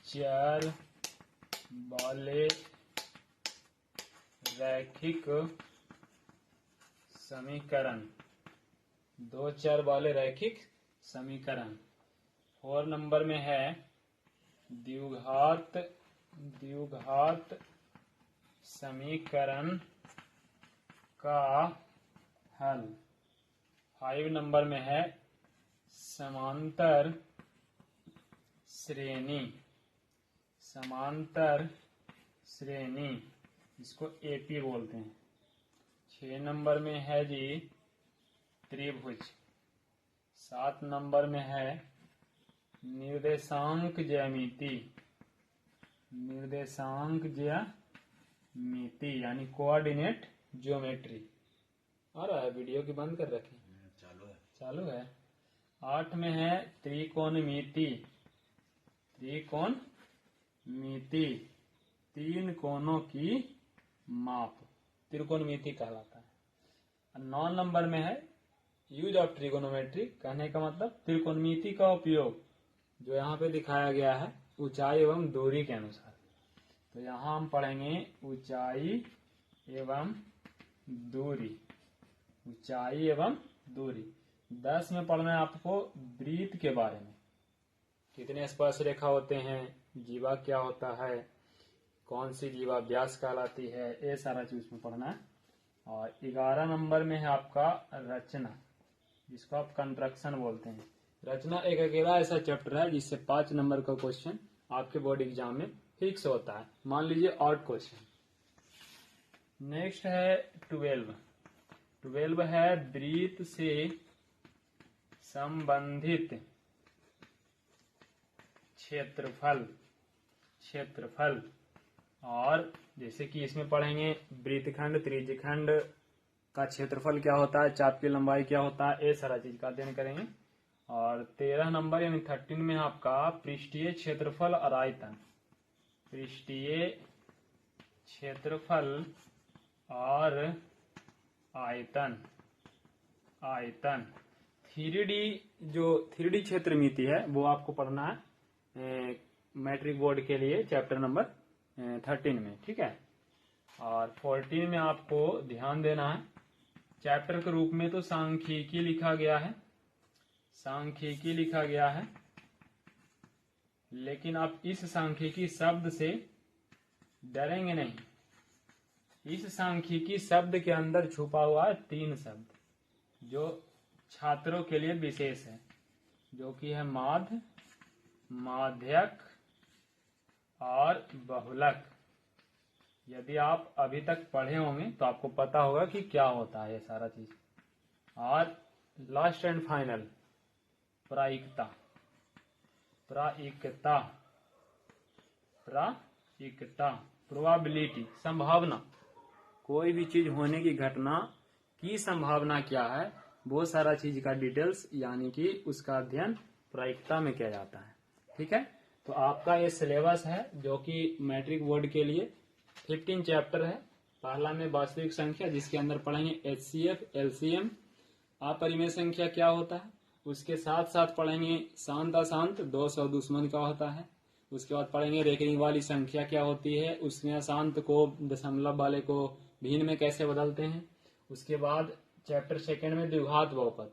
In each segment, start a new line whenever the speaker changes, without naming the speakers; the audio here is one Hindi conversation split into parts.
चर वाले रैखिक समीकरण, 2 चर वाले रैखिक समीकरण। 4 नंबर में है द्विघात समीकरण का हल। 5 नंबर में है समांतर श्रेणी, जिसको एपी बोलते हैं। 6 नंबर में है जी त्रिभुज। 7 नंबर में है निर्देशांक ज्यामिति यानी कोऑर्डिनेट ज्योमेट्री। आ रहा है वीडियो की बंद कर रखी? चालू है। 8 में है त्रिकोणमिति, 3 कोणों की माप, त्रिकोणमिति कहलाता है। 9 नंबर में है यूज ऑफ ट्रिगोनोमेट्री, कहने का मतलब त्रिकोणमिति का उपयोग जो यहाँ पे दिखाया गया है ऊंचाई एवं दूरी के अनुसार। तो यहाँ हम पढ़ेंगे ऊंचाई एवं दूरी। 10 में पढ़ना है आपको वृत्त के बारे में, कितने स्पर्श रेखा होते हैं, जीवा क्या होता है, कौन सी जीवा व्यास कहलाती है, ये सारा चीज में पढ़ना है। और 11 नंबर में है आपका रचना, जिसको आप कंस्ट्रक्शन बोलते हैं। रचना एक अकेला ऐसा चैप्टर है जिससे 5 नंबर का क्वेश्चन आपके बोर्ड एग्जाम में फिक्स होता है, मान लीजिए ऑड क्वेश्चन। नेक्स्ट है 12 है वृत्त से संबंधित क्षेत्रफल। और जैसे कि इसमें पढ़ेंगे वृत्तखंड त्रिज्यखंड का क्षेत्रफल क्या होता है, चाप की लंबाई क्या होता है, ये सारा चीज का अध्ययन करेंगे। और 13 नंबर यानी 13 में आपका पृष्ठीय क्षेत्रफल और आयतन, पृष्ठीय क्षेत्रफल और आयतन। 3D क्षेत्रमिति है वो आपको पढ़ना है मैट्रिक बोर्ड के लिए चैप्टर नंबर 13 में, ठीक है। और 14 में आपको ध्यान देना है, चैप्टर के रूप में तो सांख्यिकी लिखा गया है, लेकिन आप इस सांख्यिकी शब्द से डरेंगे नहीं। इस सांख्यिकी शब्द के अंदर छुपा हुआ है 3 शब्द जो छात्रों के लिए विशेष है, जो कि है माध्य, माध्यक और बहुलक। यदि आप अभी तक पढ़े होंगे तो आपको पता होगा कि क्या होता है ये सारा चीज। और लास्ट एंड फाइनल प्रायिकता, प्रोबेबिलिटी, संभावना, कोई भी चीज होने की घटना की संभावना क्या है, वो सारा चीज का डिटेल्स यानी कि उसका अध्ययन प्रायिकता में किया जाता है, ठीक है। तो आपका ये सिलेबस है जो कि मैट्रिक बोर्ड के लिए 15 चैप्टर है। पहला में वास्तविक संख्या, जिसके अंदर पढ़ेंगे HCF, LCM, अपरिमेय संख्या क्या होता है, उसके साथ साथ पढ़ेंगे शांत अशांत, दोष और दुश्मन क्या होता है। उसके बाद पढ़ेंगे रेखिक वाली संख्या क्या होती है, उसमें अशांत को दशमलव वाले को भिन्न में कैसे बदलते हैं। उसके बाद चैप्टर 2 में द्विघात बहुपद,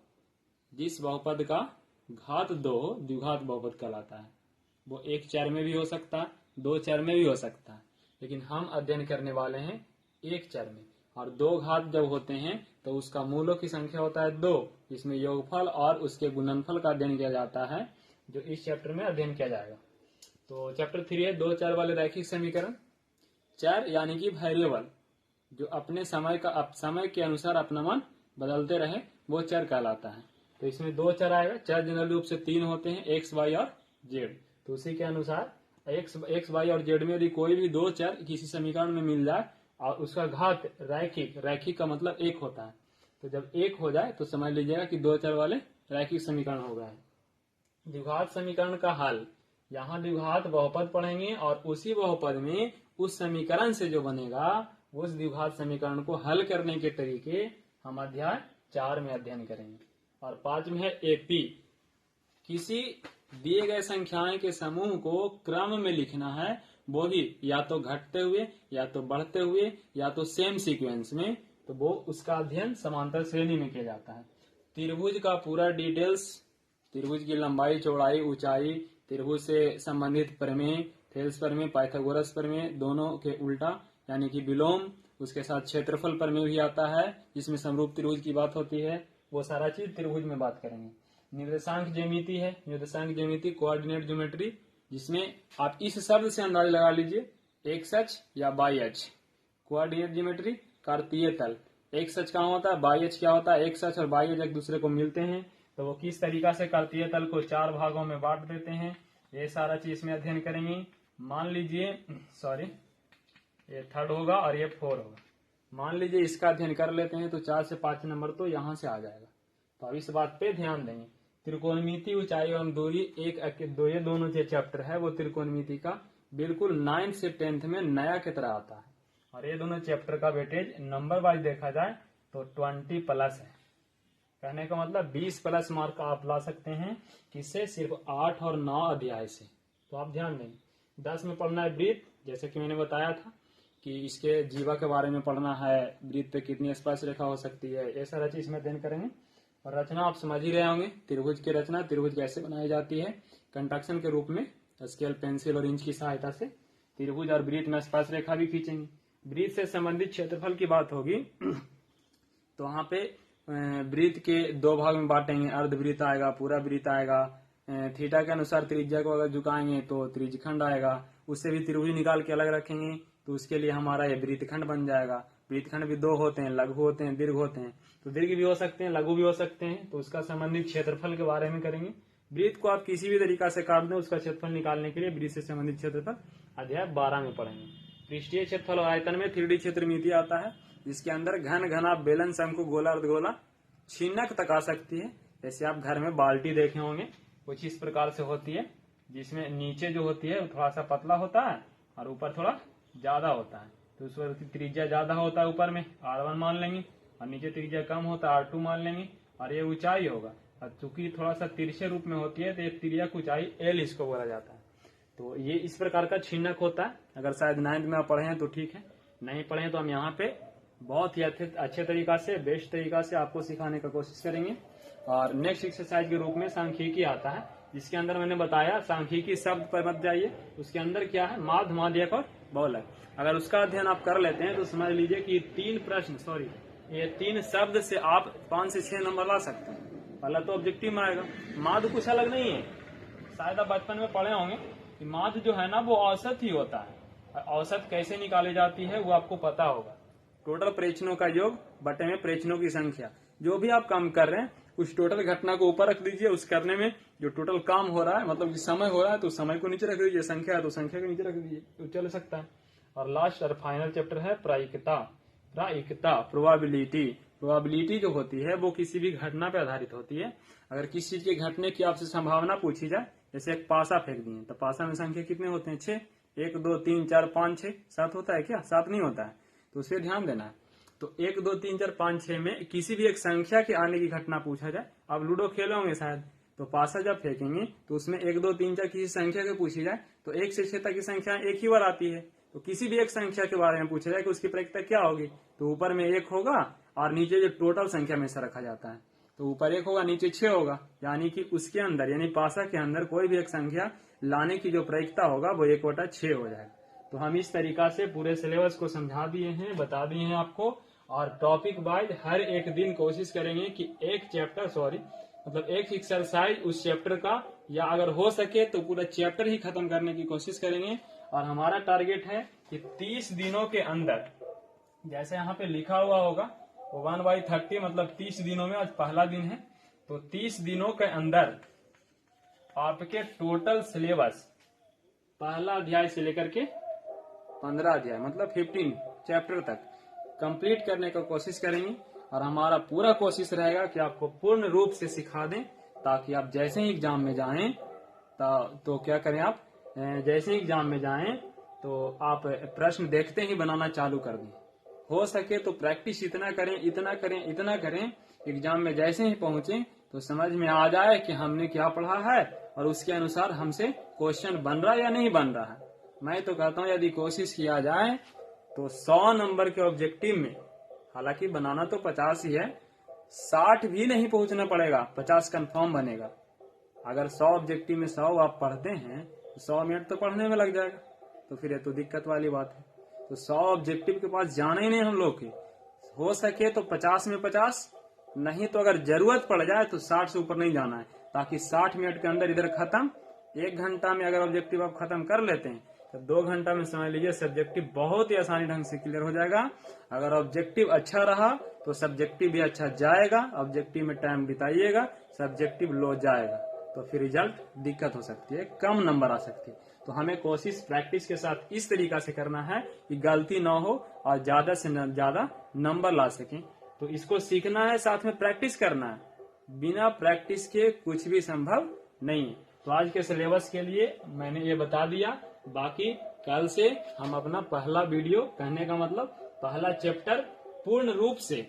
जिस बहुपद का घात 2 द्विघात बहुपद कहलाता है। वो 1 चर में भी हो सकता है, 2 चर में भी हो सकता है, लेकिन हम अध्ययन करने वाले हैं 1 चर में। और 2 घात जब होते हैं तो उसका मूलों की संख्या होता है 2, इसमें योगफल और उसके गुणनफल का अध्ययन किया जाता है, जो इस चैप्टर में अध्ययन किया जाएगा। तो चैप्टर 3 है 2 चर वाले रैखिक समीकरण। चर यानी कि वेरिएबल जो अपने समय के अनुसार अपना मान बदलते रहे, वो चर कहलाता है। तो इसमें 2 चर आएगा। चर जनरल रूप से 3 होते हैं, x, y और z। तो उसी के अनुसार x, y और z में यदि कोई भी 2 चर किसी समीकरण में मिल जाए और उसका घात रैखिक का मतलब 1 होता है, तो जब 1 हो जाए तो समझ लीजिएगा कि 2 चर वाले रैखिक समीकरण हो गए। द्विघात समीकरण का हल, यहाँ द्विघात बहुपद पढ़ेंगे और उसी बहुपद में उस समीकरण से जो बनेगा उस द्विघात समीकरण को हल करने के तरीके हम अध्याय 4 में अध्ययन करेंगे। और 5 में है एपी, किसी दिए गए संख्याएं के समूह को क्रम में लिखना है, वो भी या तो घटते हुए या तो बढ़ते हुए या तो सेम सीक्वेंस में, तो वो उसका अध्ययन समांतर श्रेणी में किया जाता है। त्रिभुज का पूरा डिटेल्स, त्रिभुज की लंबाई, चौड़ाई, ऊंचाई, त्रिभुज से संबंधित प्रमेय, थेल्स प्रमेय, पाइथागोरस प्रमेय, दोनों के उल्टा यानी कि विलोम, उसके साथ क्षेत्रफल प्रमेय भी आता है जिसमें समरूप त्रिभुज की बात होती है, वो सारा चीज त्रिभुज में बात करेंगे। निर्देशांक ज्यामिति है, निर्देशांक ज्यामिति कोऑर्डिनेट ज्योमेट्री, जिसमें आप इस शब्द से अंदाजा लगा लीजिए एक्स अक्ष या वाई अक्ष। कोऑर्डिनेट ज्योमेट्री कार्तीय तल, एक्स अक्ष कहाँ होता है, वाई अक्ष क्या होता है, एक्स अक्ष और वाई अक्ष एक दूसरे को मिलते हैं तो वो किस तरीका से कार्तीय तल को 4 भागों में बांट देते हैं, ये सारा चीज में अध्ययन करेंगे। मान लीजिए ये 3rd होगा और ये 4 होगा, मान लीजिए इसका अध्ययन कर लेते हैं तो 4 से 5 नंबर तो यहाँ से आ जाएगा। तो अब इस बात पे ध्यान देंगे। त्रिकोणमिति, ऊंचाई एवं दूरी, ये दोनों जो चैप्टर है वो त्रिकोणमिति का बिल्कुल 9th से 10th में नया की तरह आता है, और ये दोनों चैप्टर का वेटेज नंबर वाइज देखा जाए तो 20+ है। कहने का मतलब 20+ मार्क आप ला सकते हैं, किससे, सिर्फ 8 और 9 अध्याय से। तो आप ध्यान देंगे। 10 में पढ़ना है वृत्त, जैसे कि मैंने बताया था कि इसके जीवा के बारे में पढ़ना है, वृत्त पे कितनी स्पर्श रेखा हो सकती है, ये सारा चीज में अध्ययन करेंगे। और रचना आप समझ ही रहे होंगे, त्रिभुज की रचना, त्रिभुज कैसे बनाई जाती है, कंट्रक्शन के रूप में स्केल, पेंसिल और इंच की सहायता से त्रिभुज और वृत्त में स्पर्श रेखा भी खींचेंगे। वृत्त से संबंधित क्षेत्रफल की बात होगी तो वहां पे वृत्त के 2 भाग में बांटेंगे, अर्धवृत्त आएगा, पूरा वृत्त आएगा। थीटा के अनुसार त्रिज्या को अगर झुकाएंगे तो त्रिज्यखंड आएगा, उससे भी त्रिभुज निकाल के अलग रखेंगे तो उसके लिए हमारा ये वृत्तखंड बन जाएगा। वृत्तखंड भी 2 होते हैं, लघु होते हैं, दीर्घ होते हैं, तो दीर्घ भी हो सकते हैं, लघु भी हो सकते हैं, तो उसका संबंधित क्षेत्रफल के बारे में करेंगे। वृत्त को आप किसी भी तरीका से काट दें, उसका क्षेत्रफल निकालने के लिए वृत्त से संबंधित क्षेत्रफल अध्याय 12 में पढ़ेंगे। पृष्ठीय क्षेत्रफल और आयतन में 3D क्षेत्रमिति आता है, जिसके अंदर घन, घना, बेलन, शंकु, गोला, अर्धगोला, छिन्नक तक आ सकती है। जैसे आप घर में बाल्टी देखे होंगे, कुछ इस प्रकार से होती है, जिसमें नीचे जो होती है वो थोड़ा सा पतला होता है और ऊपर थोड़ा ज्यादा होता है, तो उस पर त्रिज्या ज्यादा होता है, ऊपर में R1 मान लेंगे और नीचे त्रिज्या कम होता है R2 मान लेंगे, और ये ऊंचाई होगा। और चूंकि थोड़ा सा तिरछे रूप में होती है तो ये तिर्यक ऊंचाई L इसको बोला जाता है। तो ये इस प्रकार का छिन्नक होता है। अगर शायद 9th में आप पढ़े हैं तो ठीक है, नहीं पढ़े तो हम यहाँ पे बहुत ही अच्छे तरीका से, बेस्ट तरीका से आपको सिखाने का कोशिश करेंगे। और नेक्स्ट एक्सरसाइज के रूप में सांख्यिकी आता है, जिसके अंदर मैंने बताया सांख्यिकी शब्द पर मत जाइए, उसके अंदर क्या है, माध्य, माध्यक और बहुलक। अगर उसका अध्ययन आप कर लेते हैं तो समझ लीजिए कि 3 शब्द से आप 5 से 6 नंबर ला सकते हैं। पहला तो ऑब्जेक्टिव में आएगा। माध्य कुछ अलग नहीं है, शायद आप बचपन में पढ़े होंगे कि माध्य जो है ना वो औसत ही होता है। औसत कैसे निकाली जाती है वो आपको पता होगा, टोटल प्रेक्षणों का योग बटे में प्रेक्षणों की संख्या। जो भी आप काम कर रहे हैं उस टोटल घटना को ऊपर रख दीजिए, उस करने में जो टोटल काम हो रहा है, मतलब कि समय हो रहा है तो समय को नीचे रख दीजिए, संख्या है तो संख्या को नीचे रख दीजिए, तो चल सकता है। और लास्ट और फाइनल चैप्टर है प्रायिकता। प्रोबेबिलिटी। प्रोबेबिलिटी जो होती है वो किसी भी घटना पर आधारित होती है। अगर किसी चीज के घटने की आपसे संभावना पूछी जाए, जैसे एक पासा फेंक दिए तो पासा में संख्या कितने होते हैं, 6, 1 2 3 4 5 6 7 होता है क्या, 7 नहीं होता है, तो उस पर ध्यान देना है। तो 1 2 3 4 5 6 में किसी भी एक संख्या के आने की घटना पूछा जाए, आप लूडो खेले होंगे शायद, तो पासा जब फेंकेंगे तो उसमें 1 2 3 4 किसी संख्या के पूछी जाए तो 1 से 6 तक की संख्या एक ही बार आती है। तो किसी भी एक संख्या के बारे में पूछा जाए कि उसकी प्रायिकता क्या होगी, तो ऊपर में 1 होगा और नीचे जो टोटल संख्या में से रखा जाता है, तो ऊपर 1 होगा नीचे 6 होगा, यानी कि उसके अंदर यानी पासा के अंदर कोई भी एक संख्या लाने की जो प्रायिकता होगा वो 1/6 हो जाएगा। तो हम इस तरीका से पूरे सिलेबस को समझा दिए हैं, बता दिए हैं आपको, और टॉपिक वाइज हर एक दिन कोशिश करेंगे कि एक एक्सरसाइज उस चैप्टर का, या अगर हो सके तो पूरा चैप्टर ही खत्म करने की कोशिश करेंगे। और हमारा टारगेट है कि 30 दिनों के अंदर, जैसे यहाँ पे लिखा हुआ होगा 1/30 मतलब 30 दिनों में, आज पहला दिन है, तो 30 दिनों के अंदर आपके टोटल सिलेबस पहला अध्याय से लेकर के 15 अध्याय मतलब 15 चैप्टर तक कंप्लीट करने का कोशिश करेंगे। और हमारा पूरा कोशिश रहेगा कि आपको पूर्ण रूप से सिखा दें, ताकि आप जैसे ही एग्जाम में जाएं तो क्या करें, आप जैसे ही एग्जाम में जाएं तो आप प्रश्न देखते ही बनाना चालू कर दें। हो सके तो प्रैक्टिस इतना करें, एग्जाम में जैसे ही पहुंचे तो समझ में आ जाए कि हमने क्या पढ़ा है और उसके अनुसार हमसे क्वेश्चन बन रहा है या नहीं बन रहा है। मैं तो कहता हूँ यदि कोशिश किया जाए तो 100 नंबर के ऑब्जेक्टिव में, हालांकि बनाना तो 50 ही है, 60 भी नहीं पहुंचना पड़ेगा, 50 कंफर्म बनेगा। अगर 100 ऑब्जेक्टिव में 100 आप पढ़ते हैं तो 100 मिनट तो पढ़ने में लग जाएगा, तो फिर ये तो दिक्कत वाली बात है। तो 100 ऑब्जेक्टिव के पास जाना ही नहीं हम लोग के, हो सके तो 50 में 50, नहीं तो अगर जरूरत पड़ जाए तो 60 से ऊपर नहीं जाना है, ताकि 60 मिनट के अंदर इधर खत्म। 1 घंटा में अगर ऑब्जेक्टिव आप खत्म कर लेते हैं तो 2 घंटा में समझ लीजिए सब्जेक्टिव बहुत ही आसानी ढंग से क्लियर हो जाएगा। अगर ऑब्जेक्टिव अच्छा रहा तो सब्जेक्टिव भी अच्छा जाएगा, ऑब्जेक्टिव में टाइम बिताइएगा, सब्जेक्टिव लो जाएगा तो फिर रिजल्ट दिक्कत हो सकती है, कम नंबर आ सकती है। तो हमें कोशिश प्रैक्टिस के साथ इस तरीका से करना है कि गलती ना हो और ज्यादा से ज्यादा नंबर ला सकें। तो इसको सीखना है, साथ में प्रैक्टिस करना है। बिना प्रैक्टिस के कुछ भी संभव नहीं है। तो आज के सिलेबस के लिए मैंने ये बता दिया, बाकी कल से हम अपना पहला वीडियो, कहने का मतलब पहला चैप्टर पूर्ण रूप से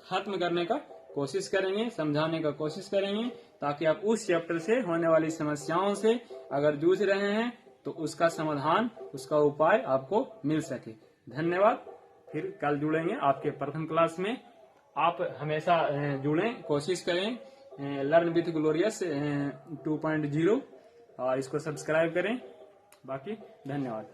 खत्म करने का कोशिश करेंगे, समझाने का कोशिश करेंगे, ताकि आप उस चैप्टर से होने वाली समस्याओं से अगर जूझ रहे हैं तो उसका समाधान, उसका उपाय आपको मिल सके। धन्यवाद। फिर कल जुड़ेंगे आपके प्रथम क्लास में। आप हमेशा जुड़ें, कोशिश करें लर्न विथ ग्लोरियस 2.0 और इसको सब्सक्राइब करें। बाकी धन्यवाद।